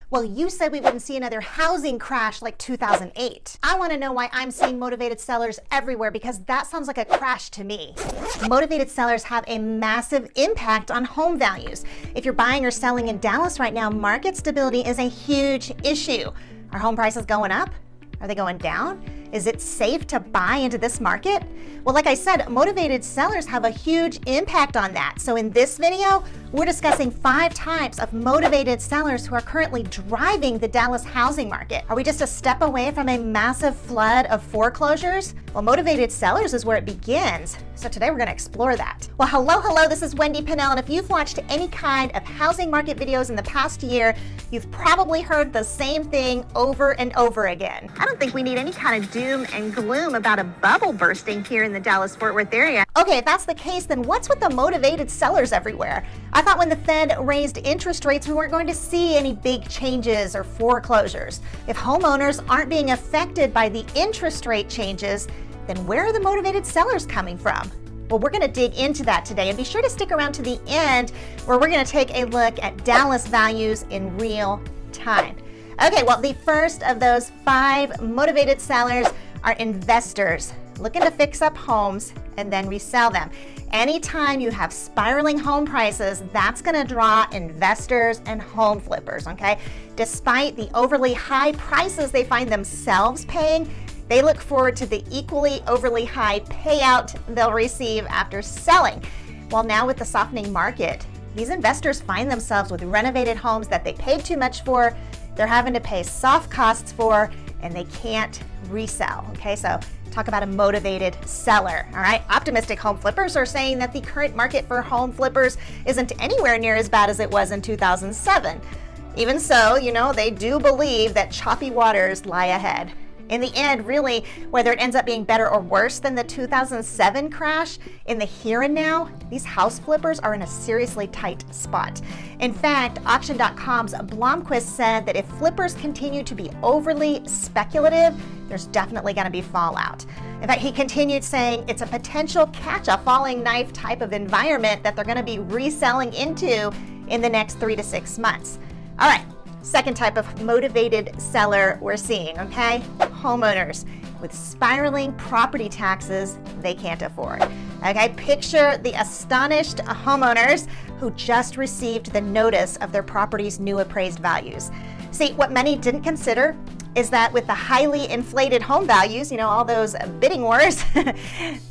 Well, you said we wouldn't see another housing crash like 2008. I want to know why I'm seeing motivated sellers everywhere, because that sounds like a crash to me. Motivated sellers have a massive impact on home values. If you're buying or selling in Dallas right now, market stability is a huge issue. Are home prices going up? Are they going down? Is it safe to buy into this market? Well, like I said, motivated sellers have a huge impact on that. So in this video, we're discussing 5 types of motivated sellers who are currently driving the Dallas housing market. Are we just a step away from a massive flood of foreclosures? Well, motivated sellers is where it begins. So today we're going to explore that. Well, hello, this is Wendy Pinnell, and if you've watched any kind of housing market videos in the past year, you've probably heard the same thing over and over again. I don't think we need any kind of doom and gloom about a bubble bursting here in the Dallas-Fort Worth area. Okay, if that's the case, then what's with the motivated sellers everywhere? I thought when the Fed raised interest rates, we weren't going to see any big changes or foreclosures. If homeowners aren't being affected by the interest rate changes, then where are the motivated sellers coming from? Well, we're going to dig into that today, and be sure to stick around to the end, where we're going to take a look at Dallas values in real time. Okay, well, the first of those 5 motivated sellers are investors looking to fix up homes and then resell them. Anytime you have spiraling home prices, that's going to draw investors and home flippers, okay? Despite the overly high prices they find themselves paying, they look forward to the equally overly high payout they'll receive after selling. Well, now with the softening market, these investors find themselves with renovated homes that they paid too much for, they're having to pay soft costs for, and they can't resell, okay? So talk about a motivated seller, all right? Optimistic home flippers are saying that the current market for home flippers isn't anywhere near as bad as it was in 2007. Even so, you know, they do believe that choppy waters lie ahead. In the end, really, whether it ends up being better or worse than the 2007 crash, in the here and now, these house flippers are in a seriously tight spot. In fact, Auction.com's Blomquist said that if flippers continue to be overly speculative, there's definitely going to be fallout. In fact, he continued saying it's a potential catch a falling knife type of environment that they're going to be reselling into in the next 3 to 6 months. All right. Second type of motivated seller we're seeing, okay? Homeowners with spiraling property taxes they can't afford. Okay, picture the astonished homeowners who just received the notice of their property's new appraised values. See, what many didn't consider is that with the highly inflated home values, you know, all those bidding wars,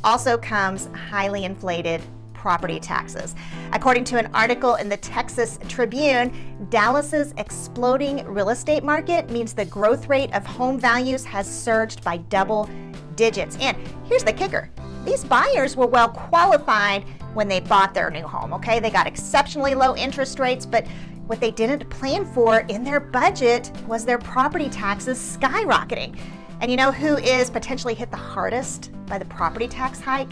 also comes highly inflated property taxes. According to an article in the Texas Tribune, Dallas's exploding real estate market means the growth rate of home values has surged by double digits. And here's the kicker. These buyers were well qualified when they bought their new home, okay? They got exceptionally low interest rates, but what they didn't plan for in their budget was their property taxes skyrocketing. And you know who is potentially hit the hardest by the property tax hike?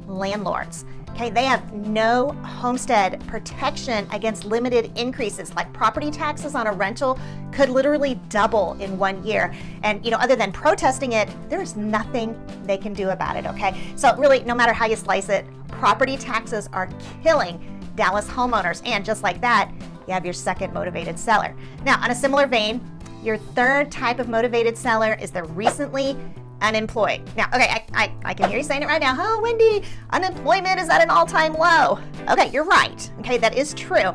Landlords. Okay, they have no homestead protection against limited increases. Like property taxes on a rental could literally double in 1 year. And, you know, other than protesting it, there's nothing they can do about it, okay? So really, no matter how you slice it, property taxes are killing Dallas homeowners. And just like that, you have your second motivated seller. Now, on a similar vein, your third type of motivated seller is the recently unemployed. Now, okay, I can hear you saying it right now. Oh, Wendy, unemployment is at an all-time low. Okay, you're right. Okay, that is true.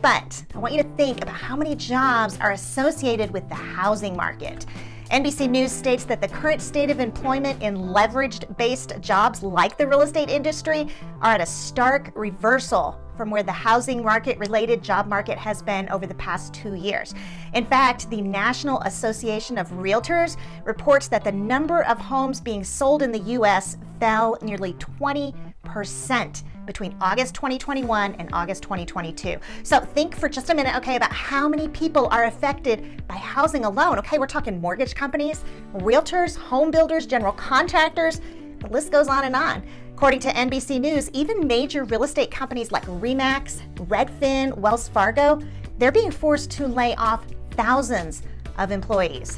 But I want you to think about how many jobs are associated with the housing market. NBC News states that the current state of employment in leveraged-based jobs like the real estate industry are at a stark reversal from where the housing market-related job market has been over the past 2 years. In fact, the National Association of Realtors reports that the number of homes being sold in the U.S. fell nearly 20% between August 2021 and August 2022. So think for just a minute, okay, about how many people are affected by housing alone. Okay, we're talking mortgage companies, realtors, home builders, general contractors, the list goes on and on. According to NBC News, even major real estate companies like RE/MAX, Redfin, Wells Fargo, they're being forced to lay off thousands of employees.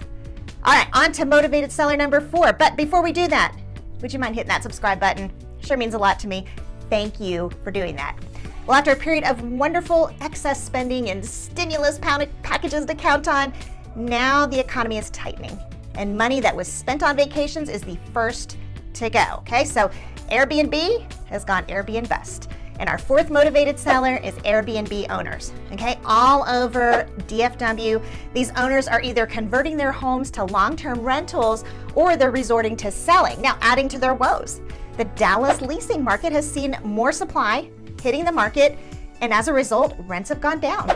All right, on to motivated seller number 4. But before we do that, would you mind hitting that subscribe button? Sure means a lot to me. Thank you for doing that. Well, after a period of wonderful excess spending and stimulus packages to count on, now the economy is tightening, and money that was spent on vacations is the first to go. Okay, so Airbnb has gone Airbnb bust. And our fourth motivated seller is Airbnb owners. Okay, all over DFW, these owners are either converting their homes to long-term rentals or they're resorting to selling. Now, adding to their woes, the Dallas leasing market has seen more supply hitting the market, and as a result, rents have gone down.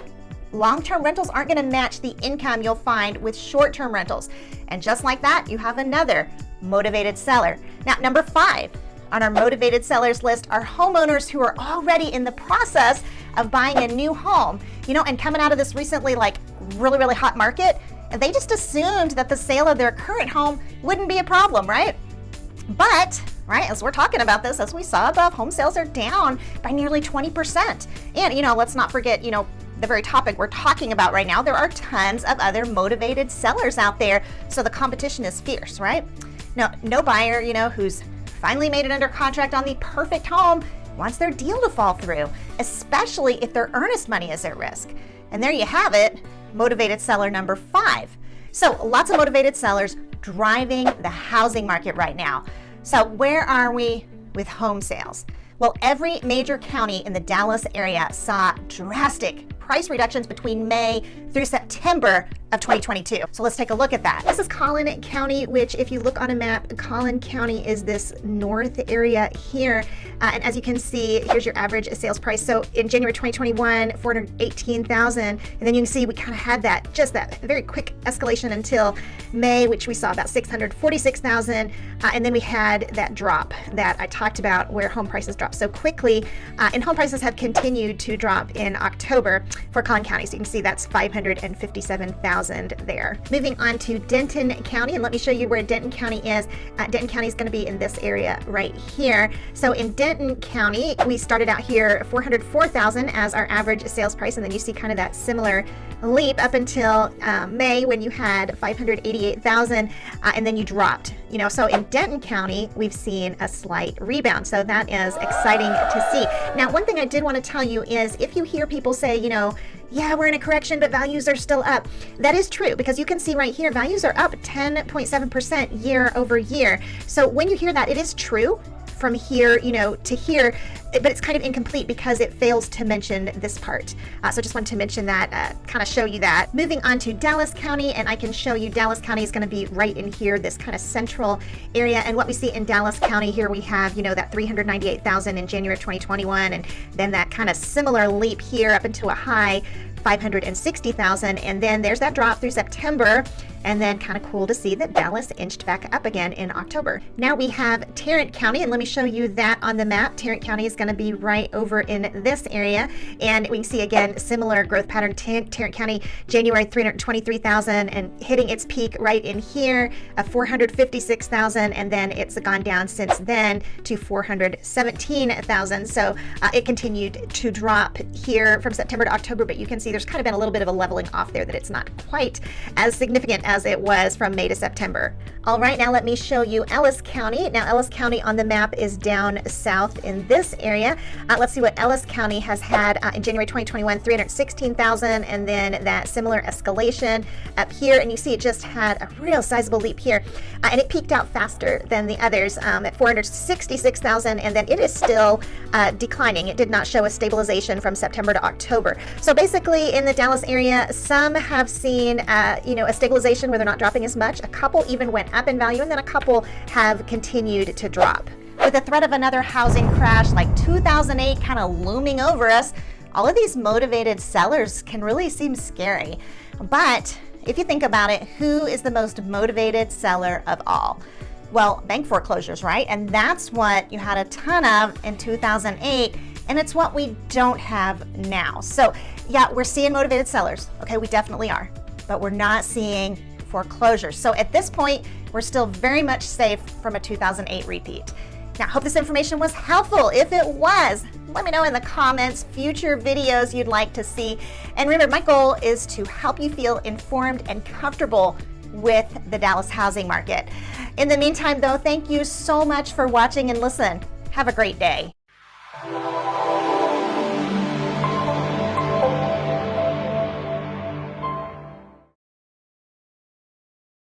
Long-term rentals aren't going to match the income you'll find with short-term rentals. And just like that, you have another motivated seller. Now, number 5 on our motivated sellers list are homeowners who are already in the process of buying a new home, and coming out of this recently really hot market, and they just assumed that the sale of their current home wouldn't be a problem, right? But, as we're talking about this, as we saw above, home sales are down by nearly 20%. And, let's not forget, the very topic we're talking about right now, there are tons of other motivated sellers out there, so the competition is fierce, right? Now, no buyer, who's finally made it under contract on the perfect home wants their deal to fall through, especially if their earnest money is at risk. And there you have it, motivated seller number 5. So lots of motivated sellers driving the housing market right now. So where are we with home sales? Well, every major county in the Dallas area saw drastic price reductions between May through September of 2022. So let's take a look at that. This is Collin County, which if you look on a map, Collin County is this north area here. And as you can see, here's your average sales price. So in January 2021, $418,000. And then you can see we kind of had that very quick escalation until May, which we saw about $646,000. And then we had that drop that I talked about where home prices dropped so quickly. And home prices have continued to drop in October for Collin County. So you can see that's $557,000 there. Moving on to Denton County, and let me show you where Denton County is. Denton County is going to be in this area right here. So in Denton County, we started out here $404,000 as our average sales price, and then you see kind of that similar leap up until May when you had $588,000, and then you dropped. So in Denton County, we've seen a slight rebound. So that is exciting to see. Now, one thing I did want to tell you is if you hear people say, yeah, we're in a correction, but values are still up. That is true, because you can see right here, values are up 10.7% year over year. So when you hear that, it is true from here, to here, but it's kind of incomplete because it fails to mention this part. So just wanted to mention that, kind of show you that. Moving on to Dallas County, and I can show you Dallas County is going to be right in here, this kind of central area. And what we see in Dallas County here, we have, that $398,000 in January of 2021, and then that kind of similar leap here up into a high $560,000, and then there's that drop through September, and then kind of cool to see that Dallas inched back up again in October. Now we have Tarrant County, and let me show you that on the map. Tarrant County is going to be right over in this area, and we can see again similar growth pattern. Tarrant County, January $323,000, and hitting its peak right in here of $456,000, and then it's gone down since then to $417,000. So it continued to drop here from September to October, but you can see there's kind of been a little bit of a leveling off there, that it's not quite as significant as it was from May to September. All right, now let me show you Ellis County. Now Ellis County on the map is down south in this area. Let's see what Ellis County has had in January 2021, $316,000, and then that similar escalation up here, and you see it just had a real sizable leap here, and it peaked out faster than the others at $466,000, and then it is still declining. It did not show a stabilization from September to October. So basically in the Dallas area, some have seen a stabilization where they're not dropping as much. A couple even went up in value, and then a couple have continued to drop. With the threat of another housing crash like 2008 kind of looming over us, all of these motivated sellers can really seem scary. But if you think about it, who is the most motivated seller of all? Well, bank foreclosures, right? And that's what you had a ton of in 2008, and it's what we don't have now. So yeah, we're seeing motivated sellers. Okay, we definitely are, but we're not seeing foreclosures. So at this point, we're still very much safe from a 2008 repeat. Now, I hope this information was helpful. If it was, let me know in the comments future videos you'd like to see. And remember, my goal is to help you feel informed and comfortable with the Dallas housing market. In the meantime, though, thank you so much for watching, and listen, have a great day.